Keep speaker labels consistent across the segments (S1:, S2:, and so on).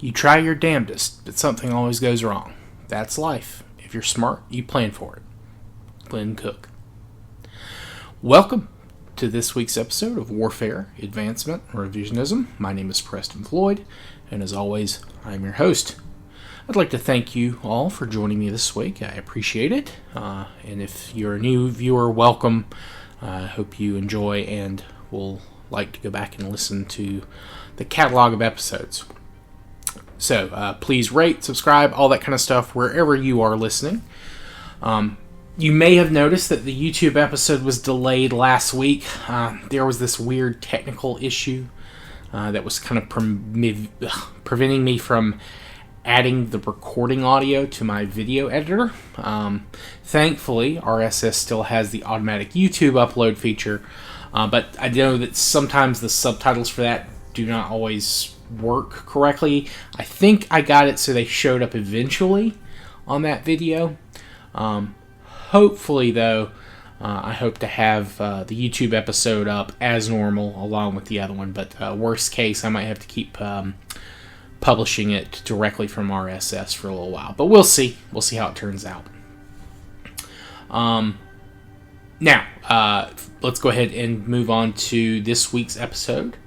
S1: You try your damnedest, but something always goes wrong. That's life. If you're smart, you plan for it. Glenn Cook. Welcome to this week's episode of Warfare, Advancement, and Revisionism. My name is Preston Floyd, and as always, I'm your host. I'd like to thank you all for joining me this week. I appreciate it. And if you're a new viewer, welcome. I hope you enjoy and will like to go back and listen to the catalog of episodes. So please rate, subscribe, all that kind of stuff wherever you are listening. You may have noticed that the YouTube episode was delayed last week. There was this weird technical issue that was kind of preventing me from adding the recording audio to my video editor. Thankfully, RSS still has the automatic YouTube upload feature, but I know that sometimes the subtitles for that do not always work correctly. I think I got it so they showed up eventually on that video. Hopefully, though, I hope to have the YouTube episode up as normal along with the other one, but worst case, I might have to keep publishing it directly from RSS for a little while. But we'll see. We'll see how it turns out. Now, let's go ahead and move on to this week's episode.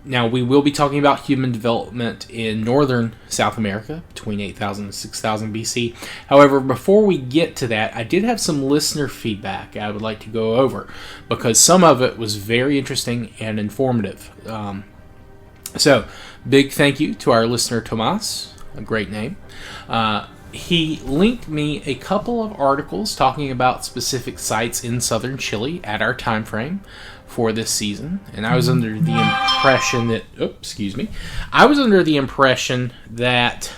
S1: Now, we will be talking about human development in northern South America between 8,000 and 6,000 BC. However, before we get to that, I did have some listener feedback I would like to go over because some of it was very interesting and informative. So, big thank you to our listener Tomas, a great name. He linked me a couple of articles talking about specific sites in southern Chile at our time frame for this season, and I was under the impression that I was under the impression that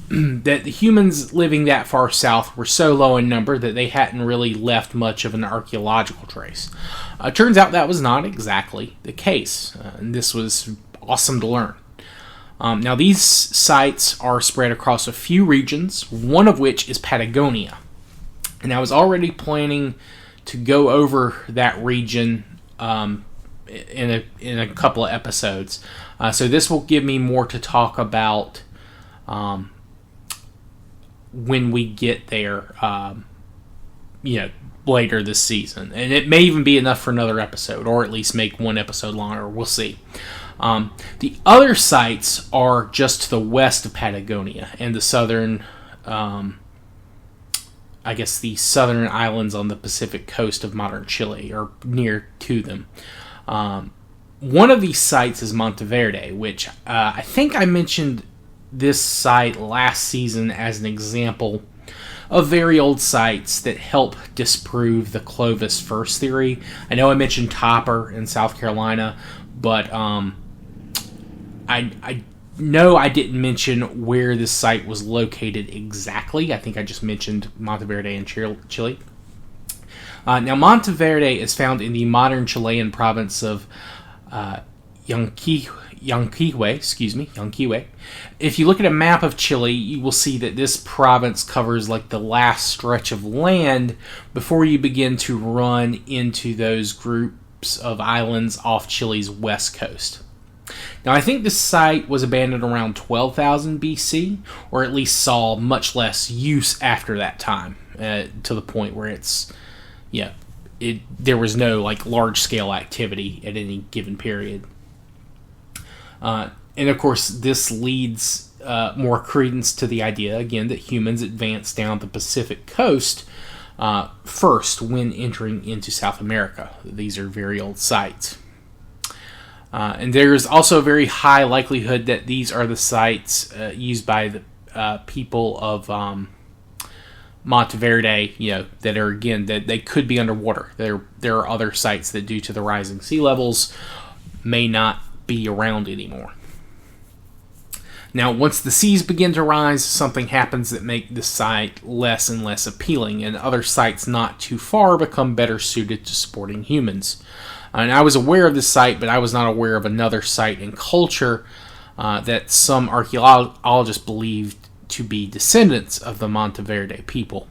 S1: that the humans living that far south were so low in number that they hadn't really left much of an archaeological trace. Turns out that was not exactly the case, and this was awesome to learn. Now, these sites are spread across a few regions, one of which is Patagonia. And I was already planning to go over that region in a couple of episodes. So this will give me more to talk about when we get there, later this season. And it may even be enough for another episode, or at least make one episode longer. We'll see. The other sites are just to the west of Patagonia and the southern, the southern islands on the Pacific coast of modern Chile, or near to them. One of these sites is Monteverde, which I think I mentioned this site last season as an example of very old sites that help disprove the Clovis first theory. I know I mentioned Topper in South Carolina, but I know I didn't mention where this site was located exactly. I think I just mentioned Monteverde in Chile. Now, Monteverde is found in the modern Chilean province of Yanquihue. If you look at a map of Chile, you will see that this province covers like the last stretch of land before you begin to run into those groups of islands off Chile's west coast. Now, I think this site was abandoned around 12,000 BC, or at least saw much less use after that time, to the point where there was no large-scale activity at any given period. And of course, this leads more credence to the idea, again, that humans advanced down the Pacific coast first when entering into South America. These are very old sites. And there's also a very high likelihood that these are the sites used by the people of Monteverde, that are, again, that they could be underwater. There are other sites that, due to the rising sea levels, may not be around anymore. Now, once the seas begin to rise, something happens that make the site less and less appealing, and other sites not too far become better suited to supporting humans. And I was aware of this site, but I was not aware of another site and culture that some archaeologists believed to be descendants of the Monteverde people.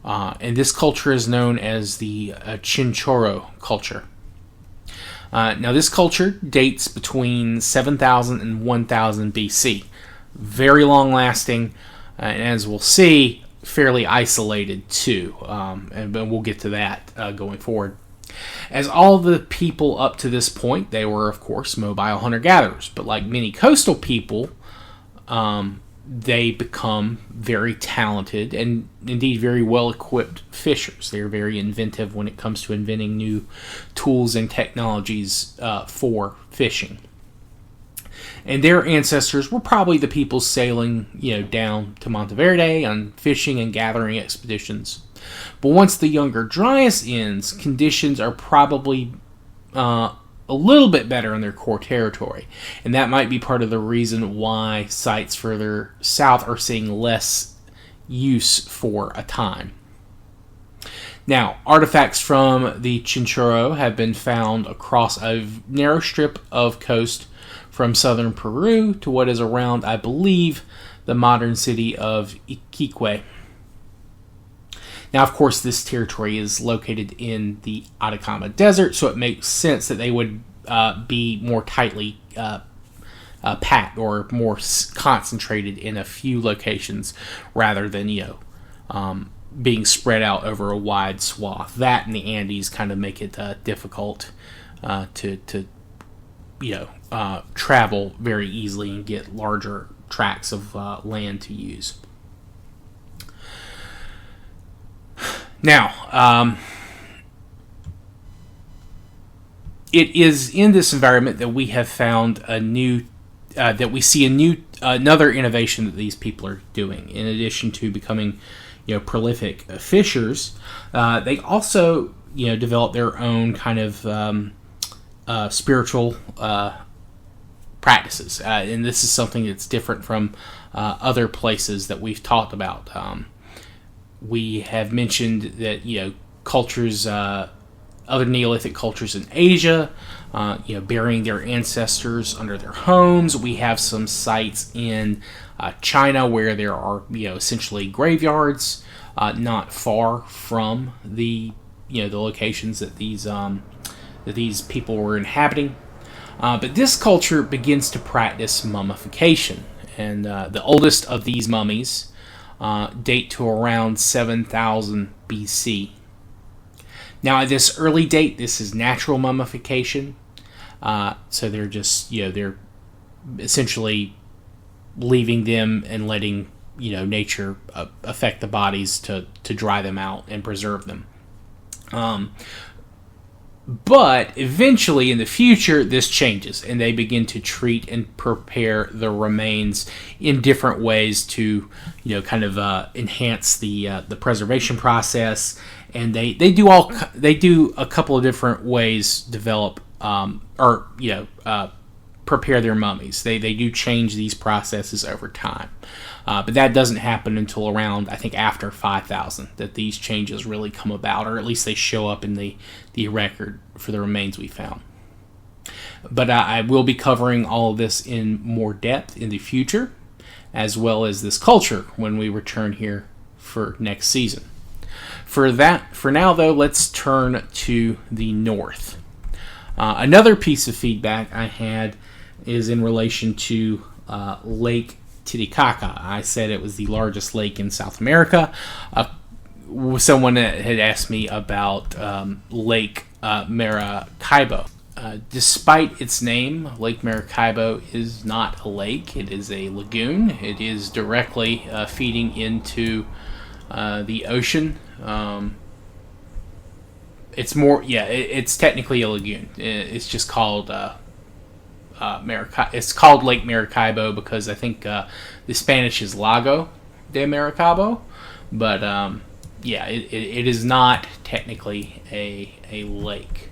S1: And this culture is known as the Chinchorro Culture. Now, this culture dates between 7,000 and 1,000 BC. Very long-lasting, and as we'll see, fairly isolated too. And we'll get to that going forward. As all the people up to this point, they were, of course, mobile hunter-gatherers. But like many coastal people, they become very talented and indeed very well-equipped fishers. They're very inventive when it comes to inventing new tools and technologies for fishing. And their ancestors were probably the people sailing, down to Monteverde on fishing and gathering expeditions. But once the Younger Dryas ends, conditions are probably a little bit better in their core territory. And that might be part of the reason why sites further south are seeing less use for a time. Now, artifacts from the Chinchorro have been found across a narrow strip of coast from southern Peru to what is around, I believe, the modern city of Iquique. Now, of course, this territory is located in the Atacama Desert, so it makes sense that they would be more tightly packed or more concentrated in a few locations rather than, being spread out over a wide swath. That and the Andes kind of make it difficult to travel very easily and get larger tracts of land to use. Now, it is in this environment that we have found another innovation that these people are doing. In addition to becoming, prolific fishers, they also, develop their own kind of spiritual practices, and this is something that's different from other places that we've talked about. We have mentioned that cultures, other Neolithic cultures in Asia, burying their ancestors under their homes. We have some sites in China where there are essentially graveyards, not far from the locations that these people were inhabiting. But this culture begins to practice mummification, and the oldest of these mummies date to around 7,000 BC. Now, at this early date, this is natural mummification. So they're just, they're essentially leaving them and letting, nature affect the bodies to dry them out and preserve them. But eventually in the future, this changes, and they begin to treat and prepare the remains in different ways to, enhance the preservation process. And they do a couple of different ways develop prepare their mummies. They do change these processes over time. But that doesn't happen until around, I think, after 5,000 that these changes really come about, or at least they show up in the record for the remains we found. But I will be covering all of this in more depth in the future, as well as this culture when we return here for next season. For now, though, let's turn to the north. Another piece of feedback I had is in relation to Lake Titicaca. I said it was the largest lake in South America. Someone had asked me about Lake Maracaibo. Despite its name, Lake Maracaibo is not a lake. It is a lagoon. It is directly feeding into the ocean. It's technically a lagoon. It's just called it's called Lake Maracaibo because I think the Spanish is Lago de Maracaibo, but it is not technically a lake.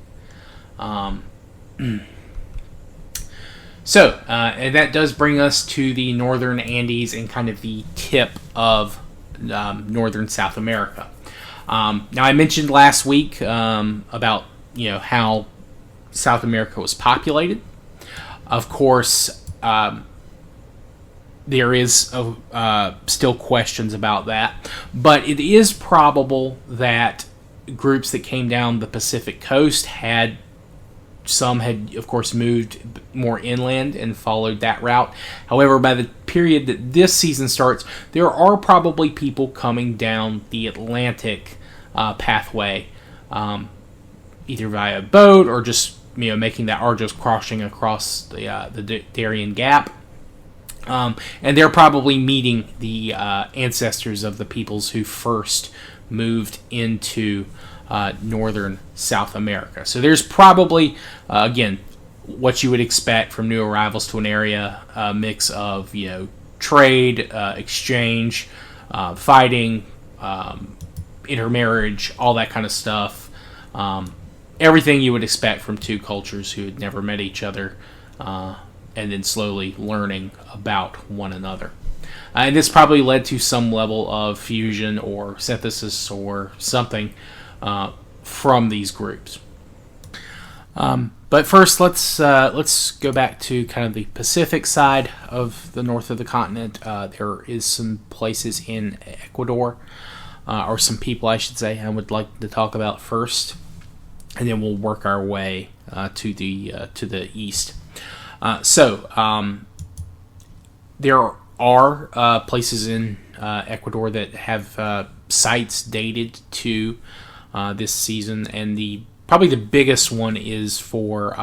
S1: So that does bring us to the northern Andes and kind of the tip of northern South America. Now, I mentioned last week about how South America was populated. Of course, there is still questions about that, but it is probable that groups that came down the Pacific coast had some had, of course, moved more inland and followed that route. However, by the period that this season starts, there are probably people coming down the Atlantic pathway, either via boat or just making that arduous crossing across the Darien Gap. And they're probably meeting the ancestors of the peoples who first moved into northern South America. So there's probably, again, what you would expect from new arrivals to an area, a mix of, trade, exchange, fighting, intermarriage, all that kind of stuff. Everything you would expect from two cultures who had never met each other, and then slowly learning about one another. And this probably led to some level of fusion or synthesis or something from these groups. But first, let's go back to kind of the Pacific side of the north of the continent. There is some places in Ecuador, or some people, I should say, I would like to talk about first, and then we'll work our way to the east. There are places in Ecuador that have sites dated to this season, and probably the biggest one is for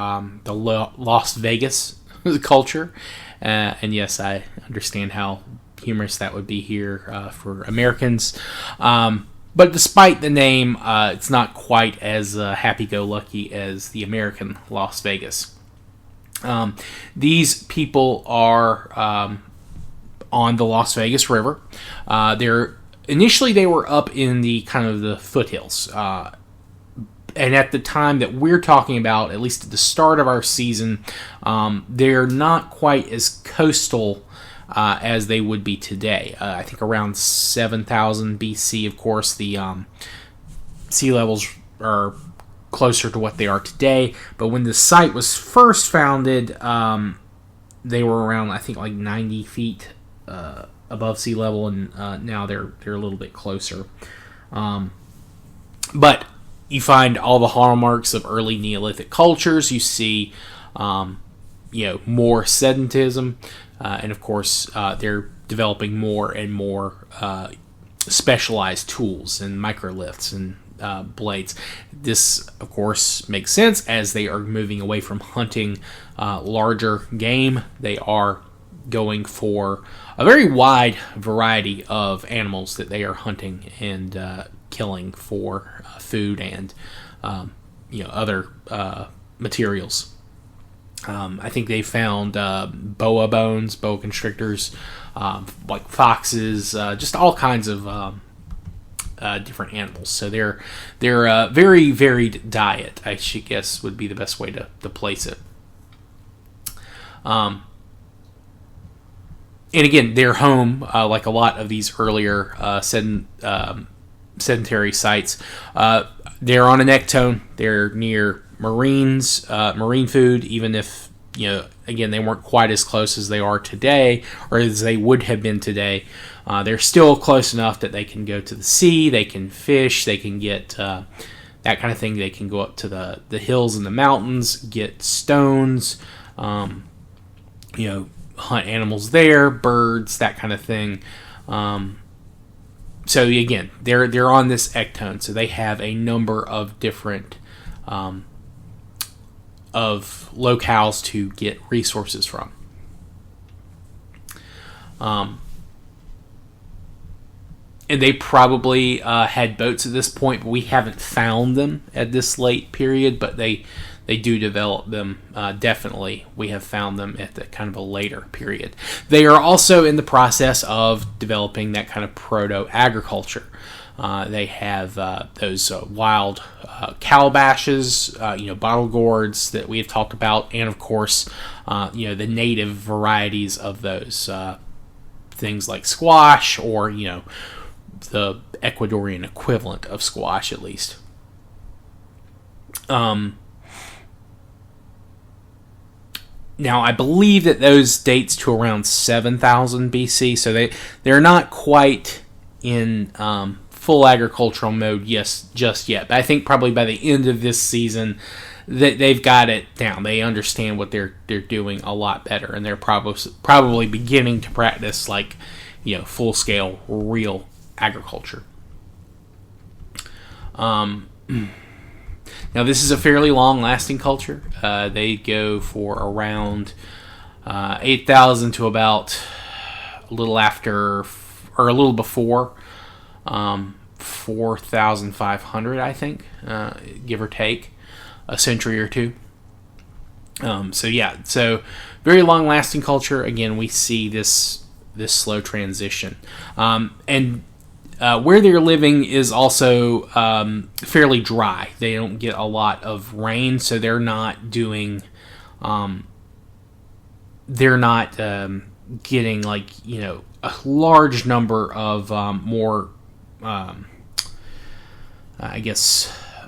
S1: the Las Vegas culture. And yes, I understand how humorous that would be here for Americans. But despite the name, it's not quite as happy-go-lucky as the American Las Vegas. These people are on the Las Vegas River. Initially they were up in the kind of the foothills. And at the time that we're talking about, at least at the start of our season, they're not quite as coastal as they would be today. I think around 7,000 BC, of course, the sea levels are closer to what they are today. But when the site was first founded, they were around, I think, like 90 feet above sea level, and now they're a little bit closer. But you find all the hallmarks of early Neolithic cultures. You see, more sedentism, and of course, they're developing more and more specialized tools and microliths and blades. This, of course, makes sense as they are moving away from hunting larger game. They are going for a very wide variety of animals that they are hunting and killing for food and other materials. I think they found boa bones, boa constrictors, like foxes, just all kinds of different animals. So they're a very varied diet, I should guess would be the best way to place it. And again, they're home, like a lot of these earlier sedentary sites. They're on an ectone. They're near marine food, even if, again, they weren't quite as close as they are today, or as they would have been today. They're still close enough that they can go to the sea, they can fish, they can get that kind of thing. They can go up to the hills and the mountains, get stones, hunt animals there, birds, that kind of thing. So again, they're on this ectone, so they have a number of different of locales to get resources from. And they probably had boats at this point, but we haven't found them at this late period, but they do develop them, definitely. We have found them at the kind of a later period. They are also in the process of developing that kind of proto-agriculture. They have those wild calabashes, bottle gourds that we have talked about, and of course, the native varieties of those things like squash, or the Ecuadorian equivalent of squash, at least. Now, I believe that those dates to around 7,000 BC, so they're not quite in full agricultural mode just yet. But I think probably by the end of this season, they've got it down. They understand what they're doing a lot better, and they're probably beginning to practice full scale real agriculture. Now, this is a fairly long-lasting culture. They go for around 8,000 to about a little after, or a little before 4,500, I think, give or take a century or two. So very long-lasting culture. Again, we see this slow transition, and where they're living is also fairly dry. They don't get a lot of rain, so they're not doing. They're not getting a large number of more,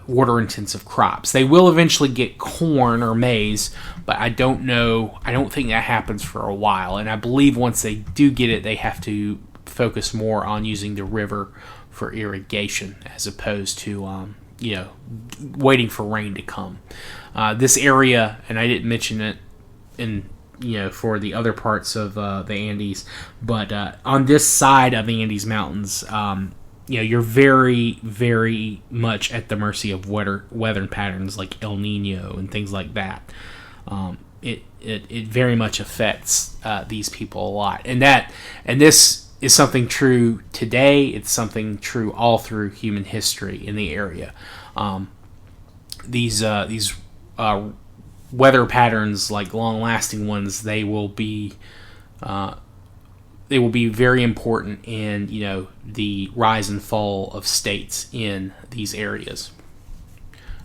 S1: water-intensive crops. They will eventually get corn or maize, but I don't think that happens for a while. And I believe once they do get it, they have to focus more on using the river for irrigation as opposed to waiting for rain to come. This area, and I didn't mention it for the other parts of the Andes, but on this side of the Andes Mountains, you're very, very much at the mercy of weather patterns like El Nino and things like that. It very much affects these people a lot, and this is something true today. It's something true all through human history in the area. These weather patterns, like long-lasting ones, they will be very important in the rise and fall of states in these areas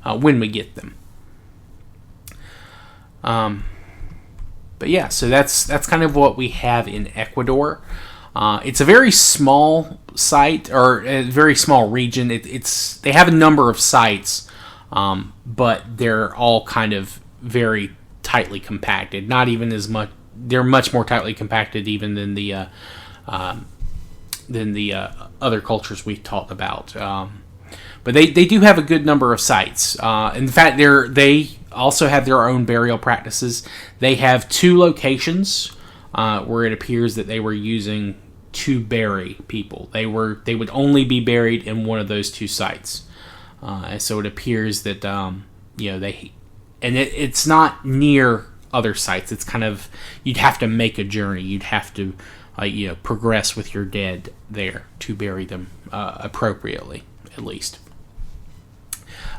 S1: when we get them. But yeah, so that's kind of what we have in Ecuador. It's a very small site, or a very small region. They have a number of sites, but they're all kind of very tightly compacted. Not even as much. They're much more tightly compacted even than the other cultures we talked about. But they do have a good number of sites. In fact, they also have their own burial practices. They have 2 locations where it appears that they were using to bury people. They would only be buried in one of those 2 sites. And so it appears that it's not near other sites. It's kind of, you'd have to make a journey. You'd have to progress with your dead there to bury them appropriately, at least.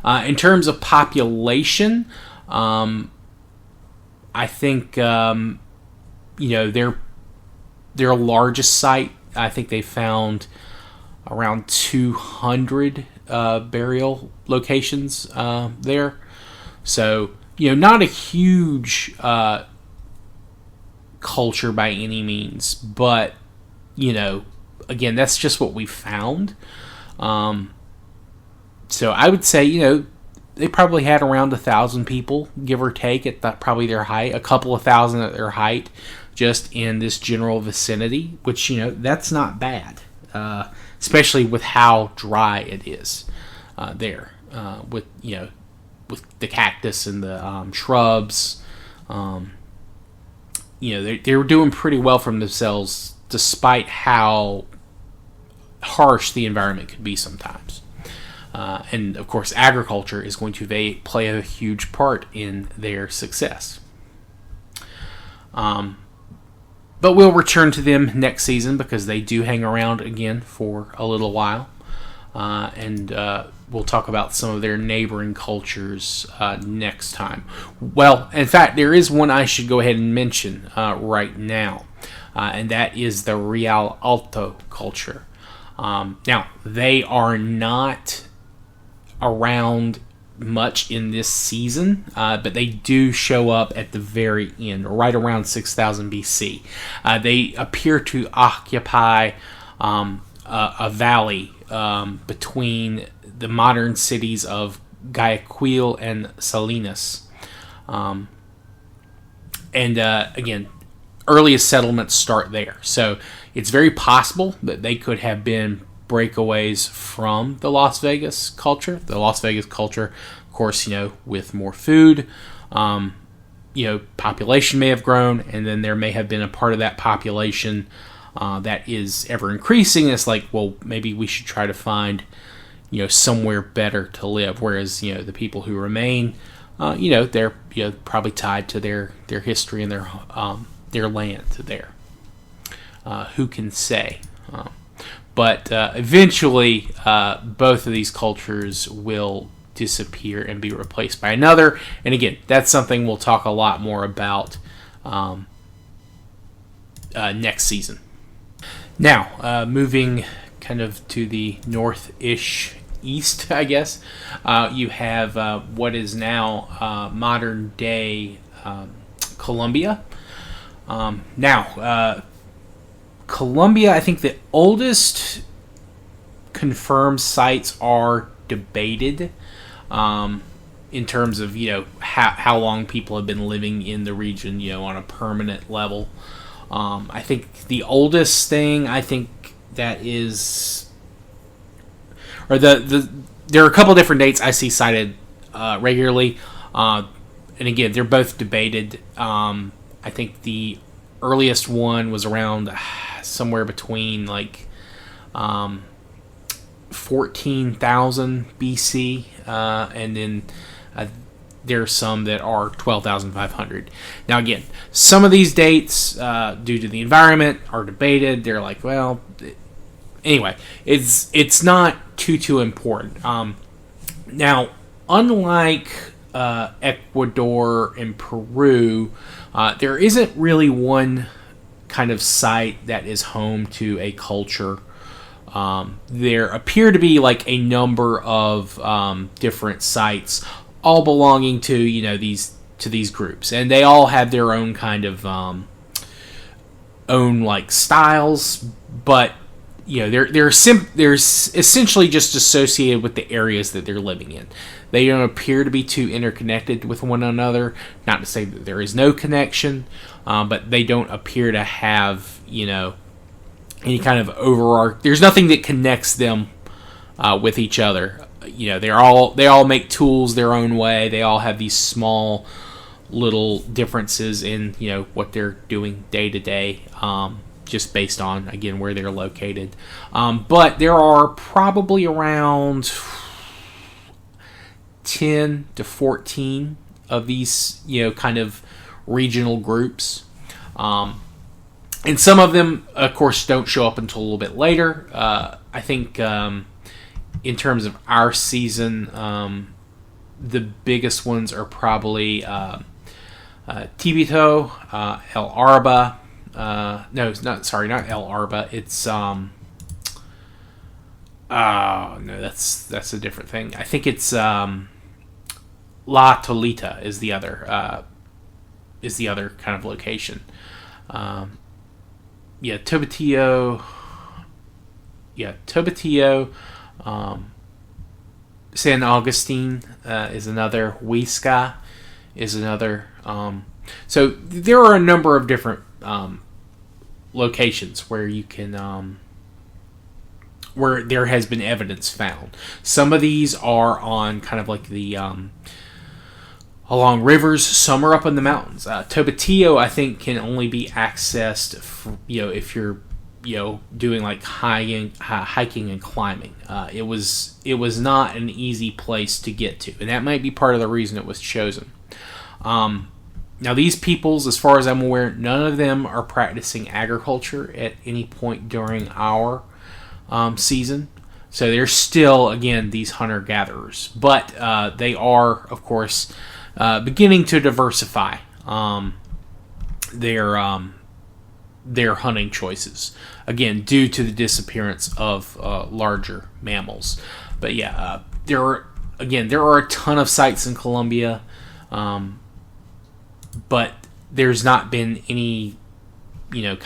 S1: In terms of population, I think their largest site, I think they found around 200 burial locations there. So, not a huge culture by any means, but, again, that's just what we found. So I would say, they probably had around 1,000 people, give or take, at probably their height, a couple of thousand at their height, just in this general vicinity, which, that's not bad, especially with how dry it is there, with the cactus and the shrubs. They were doing pretty well for themselves, despite how harsh the environment could be sometimes. And, of course, agriculture is going to play a huge part in their success. But we'll return to them next season because they do hang around again for a little while. And we'll talk about some of their neighboring cultures next time. Well, in fact, there is one I should go ahead and mention right now, and that is the Real Alto culture. Now, they are not around much in this season, but they do show up at the very end, right around 6000 BC. They appear to occupy a valley between the modern cities of Guayaquil and Salinas. Again, earliest settlements start there. So it's very possible that they could have been breakaways from the Las Vegas culture. The Las Vegas culture, of course, with more food, population may have grown, and then there may have been a part of that population that is ever increasing. It's like, well, maybe we should try to find, somewhere better to live. Whereas, the people who remain, they're probably tied to their history and their land there. Who can say? But eventually, both of these cultures will disappear and be replaced by another. And again, that's something we'll talk a lot more about next season. Now, moving kind of to the north-ish east, I guess, you have what is now modern-day Colombia. Colombia, I think the oldest confirmed sites are debated in terms of, how long people have been living in the region, on a permanent level. I think the oldest thing, that is, or there are a couple different dates I see cited regularly, and again, they're both debated. I think the earliest one was around somewhere between 14,000 BC, and then there are some that are 12,500. Now again, some of these dates, due to the environment, are debated. They're like, well, anyway, it's not too important. Now, unlike Ecuador and Peru, there isn't really one kind of site that is home to a culture. There appear to be a number of different sites, all belonging to these groups, and they all have their own kind of own styles, but they're essentially just associated with the areas that they're living in. They don't appear to be too interconnected with one another. Not to say that there is no connection, but they don't appear to have any kind of overarch. There's nothing that connects them with each other. They all make tools their own way. They all have these small little differences in what they're doing day to day, just based on, again, where they're located. But there are probably around 10 to 14 of these kind of regional groups. And some of them, of course, don't show up until a little bit later. I think in terms of our season, the biggest ones are probably Tibito, El Arba. No, not El Arba. It's no, that's a different thing. I think it's La Tolita is the other kind of location. Tobatillo. San Agustin is another. Huesca is another. So there are a number of different locations where you can where there has been evidence found. Some of these are on kind of the along rivers. Some are up in the mountains. Tobatillo, I think, can only be accessed if you're doing hiking and climbing. It was not an easy place to get to, and that might be part of the reason it was chosen. Now, these peoples, as far as I'm aware, none of them are practicing agriculture at any point during our season. So they're still, again, these hunter-gatherers. But they are, of course, beginning to diversify their hunting choices. Again, due to the disappearance of larger mammals. But yeah, there are a ton of sites in Colombia. But there's not been any, not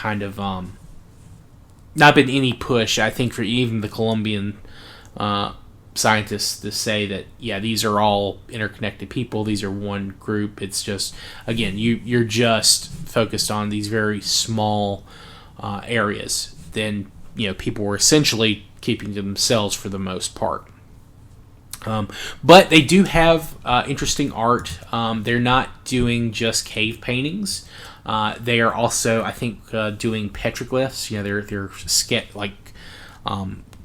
S1: been any push, I think, for even the Colombian scientists to say that, these are all interconnected people, these are one group. It's just, again, you're just focused on these very small areas. Then people were essentially keeping to themselves for the most part. But they do have interesting art. They're not doing just cave paintings. They are also, I think, doing petroglyphs. They're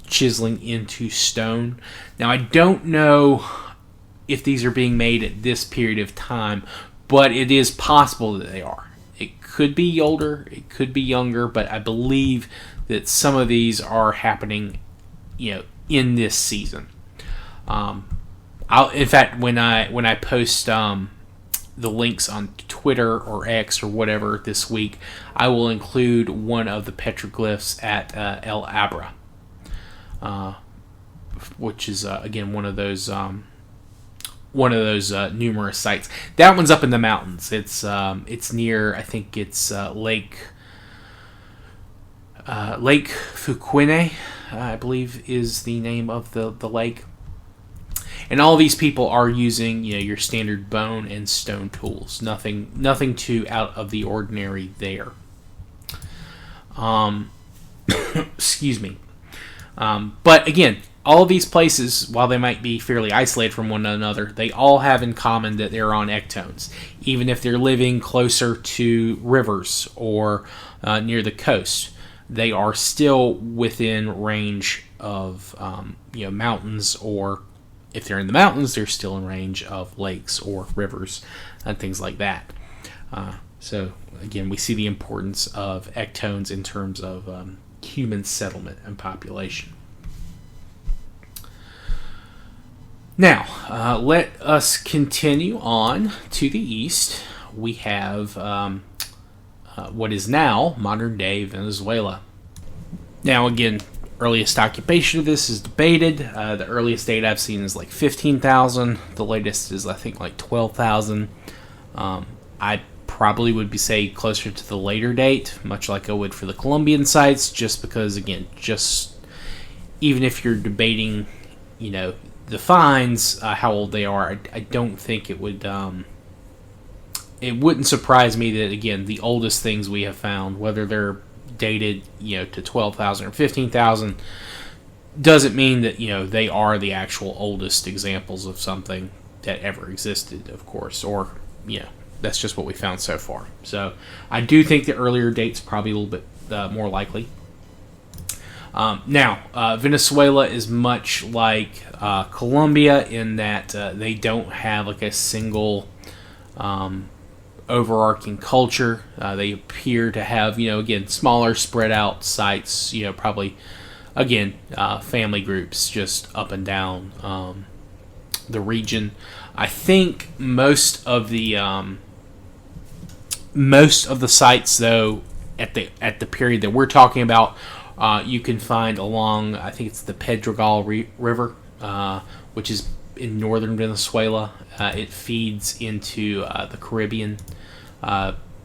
S1: chiseling into stone. Now, I don't know if these are being made at this period of time, but it is possible that they are. It could be older, it could be younger, but I believe that some of these are happening, in this season. In fact, when I post the links on Twitter or X or whatever this week, I will include one of the petroglyphs at El Abra, which is again one of those numerous sites. That one's up in the mountains. It's near, I think it's Lake Fuquene, I believe is the name of the lake. And all these people are using, your standard bone and stone tools. Nothing too out of the ordinary there. Excuse me. But again, all of these places, while they might be fairly isolated from one another, they all have in common that they're on ectones. Even if they're living closer to rivers or near the coast, they are still within range of mountains, or if they're in the mountains, they're still in range of lakes or rivers and things like that. So again, we see the importance of ectones in terms of human settlement and population. Now, let us continue on to the east. We have what is now modern-day Venezuela. Now, again, earliest occupation of this is debated. The earliest date I've seen is like 15,000. The latest is, I think, like 12,000. I probably would say closer to the later date, much like I would for the Colombian sites, just because, again, even if you're debating, the finds, how old they are, I don't think it would. It wouldn't surprise me that, again, the oldest things we have found, whether they're dated, to 12,000 or 15,000, doesn't mean that they are the actual oldest examples of something that ever existed, of course, or that's just what we found so far. So I do think the earlier date's probably a little bit more likely. Now, Venezuela is much like Colombia in that they don't have like a single overarching culture. They appear to have, again, smaller spread out sites, probably, again, family groups just up and down the region. I think most of the sites, though, at the period that we're talking about, you can find along, I think it's the Pedregal River, which is in northern Venezuela. It feeds into the Caribbean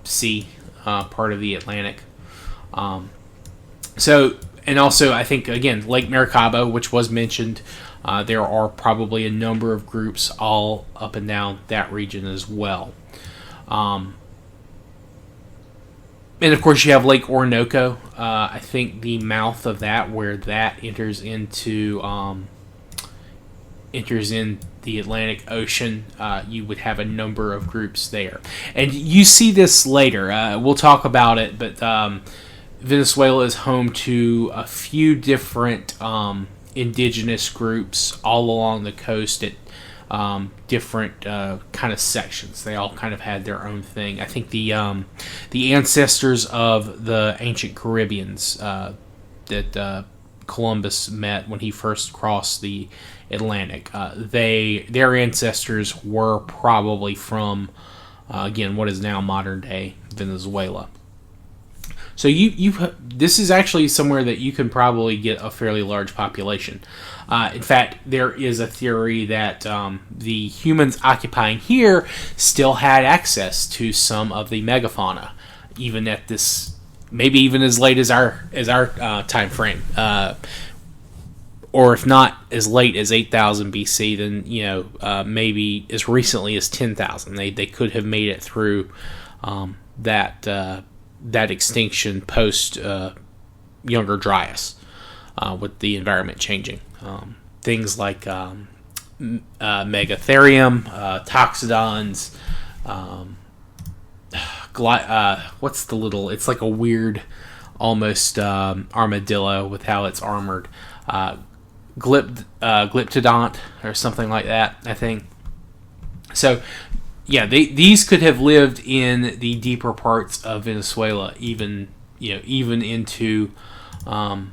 S1: Sea, part of the Atlantic. And also, I think, again, Lake Maracaibo, which was mentioned, there are probably a number of groups all up and down that region as well. And of course, you have Lake Orinoco. I think the mouth of that, where that enters in the Atlantic Ocean, you would have a number of groups there. And you see this later. We'll talk about it, but Venezuela is home to a few different indigenous groups all along the coast at different kind of sections. They all kind of had their own thing. I think the ancestors of the ancient Caribbeans that Columbus met when he first crossed the Atlantic, their ancestors were probably from again what is now modern day Venezuela. So this is actually somewhere that you can probably get a fairly large population. In fact, there is a theory that the humans occupying here still had access to some of the megafauna, even at this, maybe even as late as our time frame, or if not as late as 8,000 BC, then maybe as recently as 10,000. They could have made it through that extinction post younger Dryas with the environment changing. Things like Megatherium, Toxodons, what's the little... It's like a weird, almost armadillo with how it's armored. Glyptodont or something like that, I think. So, yeah, these could have lived in the deeper parts of Venezuela, even into, I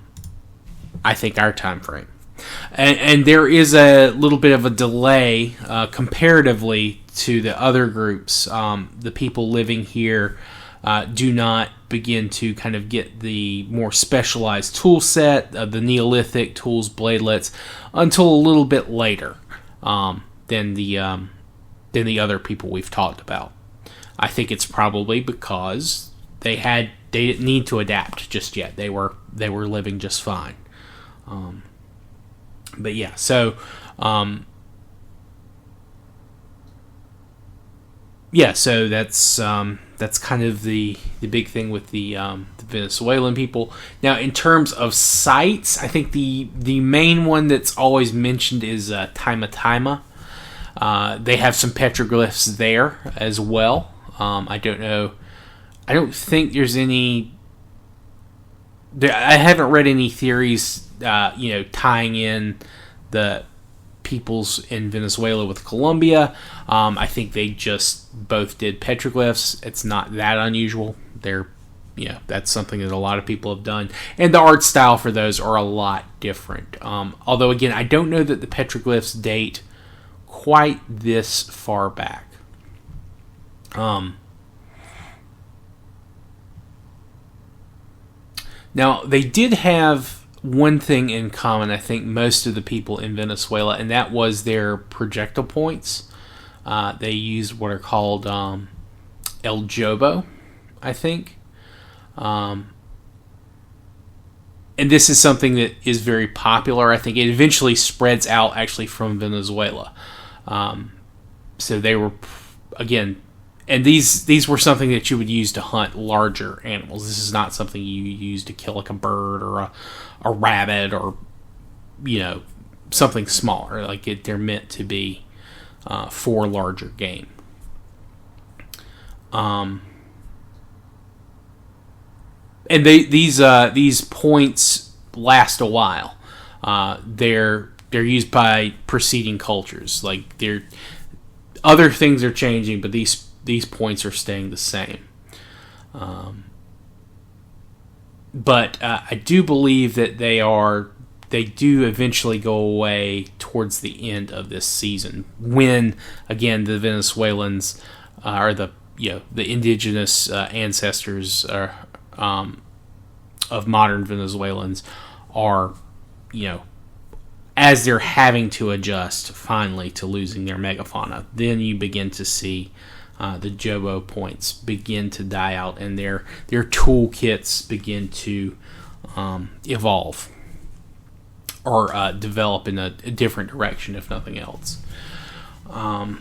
S1: think, our time frame. And there is a little bit of a delay comparatively to the other groups. The people living here do not begin to kind of get the more specialized tool set of the Neolithic tools, bladelets, until a little bit later than the other people we've talked about. I think it's probably because they didn't need to adapt just yet. They were living just fine. But yeah, so so that's kind of the big thing with the Venezuelan people. Now, in terms of sites, I think the main one that's always mentioned is Taima Taima. They have some petroglyphs there as well. I don't know. I don't think there's any... I haven't read any theories, tying in the peoples in Venezuela with Colombia. I think they just both did petroglyphs. It's not that unusual. That's something that a lot of people have done. And the art style for those are a lot different. Although, again, I don't know that the petroglyphs date quite this far back. Now, they did have one thing in common, I think, most of the people in Venezuela, and that was their projectile points. They used what are called El Jobo, I think. And this is something that is very popular. I think it eventually spreads out, actually, from Venezuela. So they were, again... And these were something that you would use to hunt larger animals. This is not something you use to kill like a bird or a rabbit or, something smaller. They're meant to be for larger game. And these points last a while. They're used by preceding cultures. Other things are changing, but these points are staying the same. But I do believe that they do eventually go away towards the end of this season, when again the Venezuelans or the indigenous ancestors of modern Venezuelans are as they're having to adjust finally to losing their megafauna. Then you begin to see the Jobo points begin to die out, and their toolkits begin to evolve or develop in a different direction, if nothing else. Now,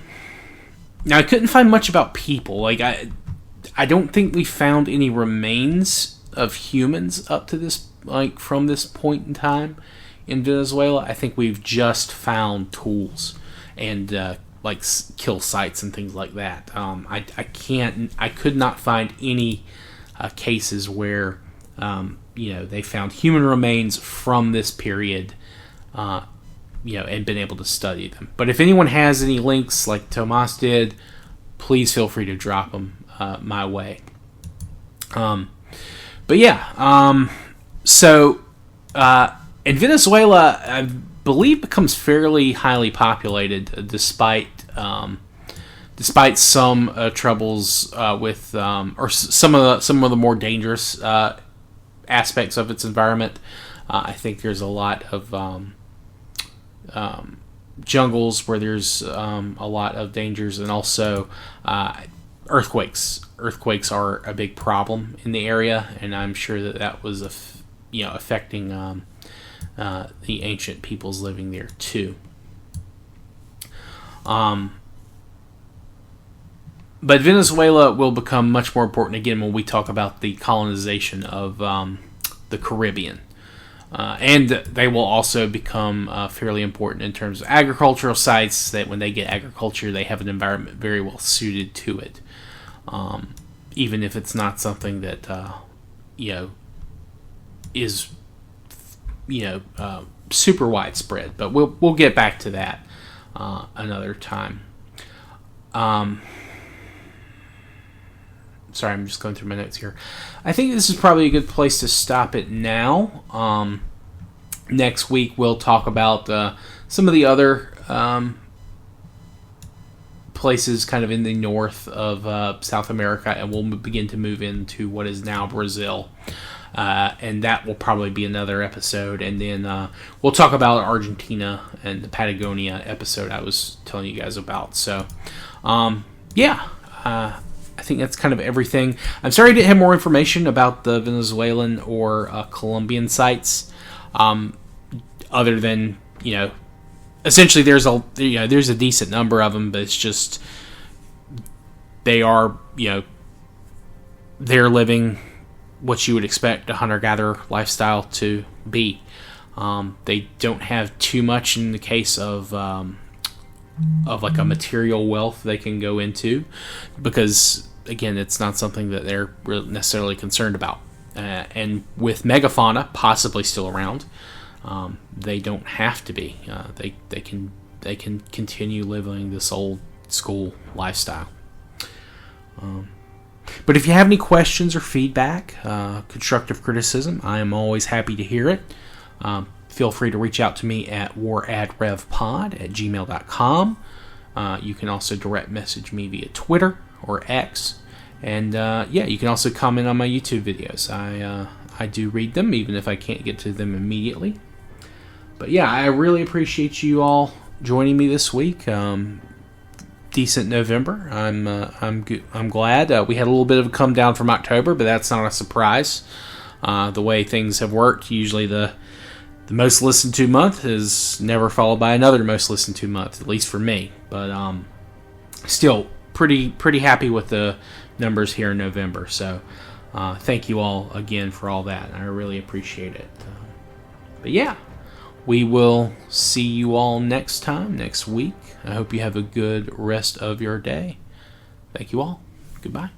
S1: I couldn't find much about people. I don't think we found any remains of humans up to this, from this point in time in Venezuela. I think we've just found tools and kill sites and things like that. I could not find any cases where they found human remains from this period, and been able to study them. But if anyone has any links like Tomas did, please feel free to drop them my way. So in Venezuela, I believe becomes fairly highly populated, despite some troubles with or some of the more dangerous aspects of its environment. I think there's a lot of jungles where there's a lot of dangers, and also earthquakes. Earthquakes are a big problem in the area, and I'm sure that was affecting the ancient peoples living there too. But Venezuela will become much more important again when we talk about the colonization of the Caribbean. And they will also become fairly important in terms of agricultural sites, that when they get agriculture, they have an environment very well suited to it. Even if it's not something that, is, super widespread. But we'll get back to that another time. Sorry, I'm just going through my notes here. I think this is probably a good place to stop it now. Next week, we'll talk about some of the other places kind of in the north of South America, and we'll begin to move into what is now Brazil. And that will probably be another episode. And then we'll talk about Argentina and the Patagonia episode I was telling you guys about. So, I think that's kind of everything. I'm sorry I didn't have more information about the Venezuelan or Colombian sites, other than, essentially there's a decent number of them, but it's just they are, they're living what you would expect a hunter-gatherer lifestyle to be. They don't have too much in the case of like a material wealth they can go into, because again, it's not something that they're necessarily concerned about. And with megafauna possibly still around, they don't have to be. They can continue living this old school lifestyle. But if you have any questions or feedback, constructive criticism, I am always happy to hear it. Feel free to reach out to me at waradrevpod@gmail.com. You can also direct message me via Twitter or X. And you can also comment on my YouTube videos. I do read them, even if I can't get to them immediately. But yeah, I really appreciate you all joining me this week. Decent November. I'm glad. We had a little bit of a come down from October, but that's not a surprise. The way things have worked, usually the most listened to month is never followed by another most listened to month, at least for me. But still pretty happy with the numbers here in November. So thank you all again for all that. I really appreciate it. But yeah, we will see you all next week. I hope you have a good rest of your day. Thank you all. Goodbye.